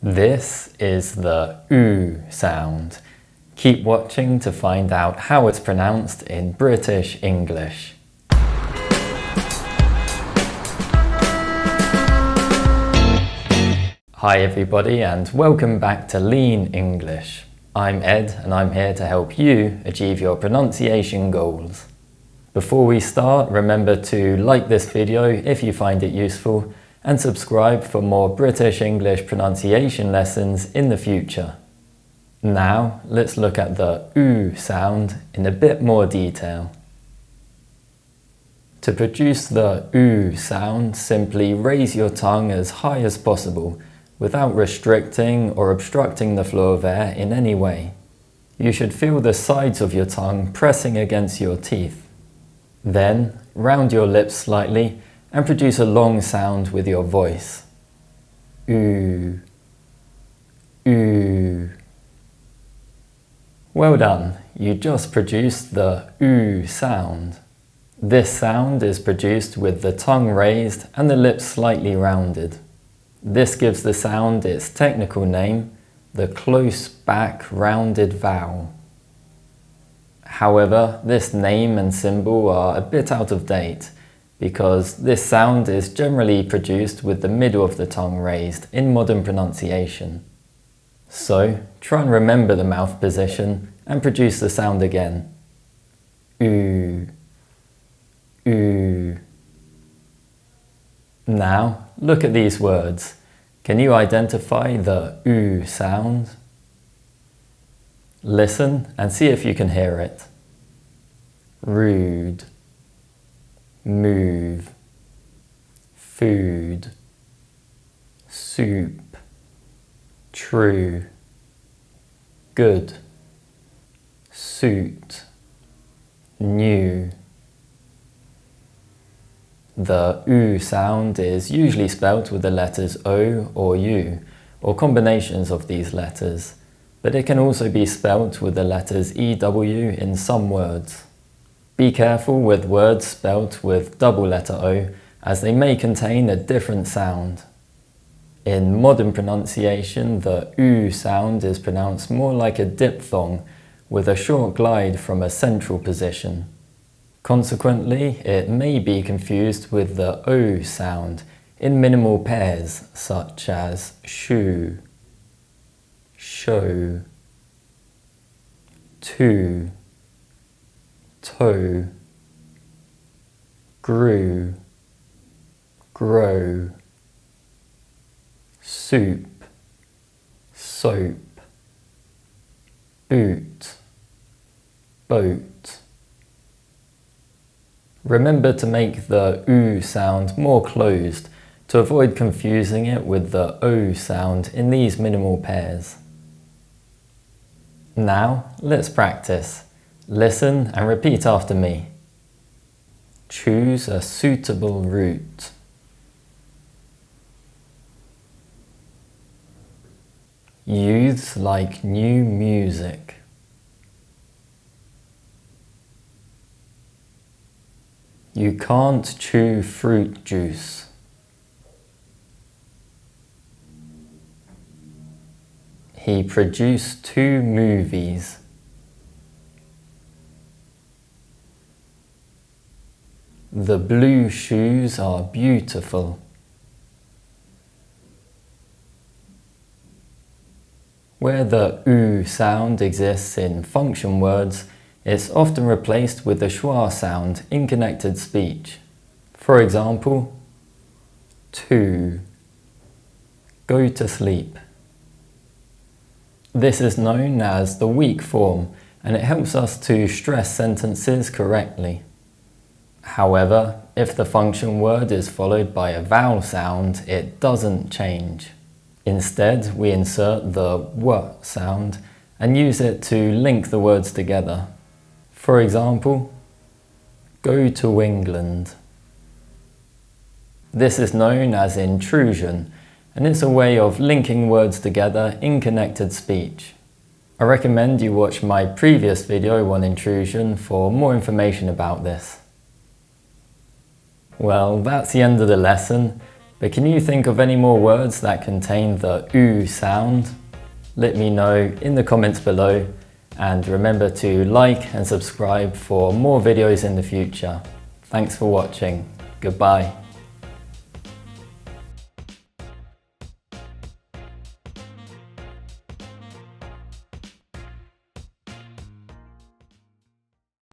This is the oo sound. Keep watching to find out how it's pronounced in British English. Hi everybody and welcome back to Lean English. I'm Ed and I'm here to help you achieve your pronunciation goals. Before we start, remember to like this video if you find it useful and subscribe for more British English pronunciation lessons in the future. Now, let's look at the oo sound in a bit more detail. To produce the oo sound, simply raise your tongue as high as possible without restricting or obstructing the flow of air in any way. You should feel the sides of your tongue pressing against your teeth. Then, round your lips slightly and produce a long sound with your voice. Oo, oo. Well done, you just produced the oo sound. This sound is produced with the tongue raised and the lips slightly rounded. This gives the sound its technical name, the close back rounded vowel. However, this name and symbol are a bit out of date because this sound is generally produced with the middle of the tongue raised in modern pronunciation. So, try and remember the mouth position and produce the sound again. Oo, oo. Now, look at these words. Can you identify the oo sound? Listen and see if you can hear it. Rude, move, food, soup, true, good, suit, new. The oo sound is usually spelt with the letters O or U, or combinations of these letters, but it can also be spelt with the letters EW in some words. Be careful with words spelt with double letter O, as they may contain a different sound. In modern pronunciation, the oo sound is pronounced more like a diphthong, with a short glide from a central position. Consequently, it may be confused with the O sound in minimal pairs, such as shoe, show, to, toe, grew, grow, soup, soap, boot, boat. Remember to make the oo sound more closed to avoid confusing it with the O sound in these minimal pairs. Now, let's practice. Listen and repeat after me. Choose a suitable route. Youths like new music. You can't chew fruit juice. He produced 2 movies. The blue shoes are beautiful. Where the oo sound exists in function words, it's often replaced with the schwa sound in connected speech. For example, to, go to sleep. This is known as the weak form and it helps us to stress sentences correctly. However, if the function word is followed by a vowel sound, it doesn't change. Instead, we insert the w sound and use it to link the words together. For example, go to England. This is known as intrusion, and it's a way of linking words together in connected speech. I recommend you watch my previous video on intrusion for more information about this. Well, that's the end of the lesson. But can you think of any more words that contain the U sound? Let me know in the comments below, and remember to like and subscribe for more videos in the future. Thanks for watching. Goodbye.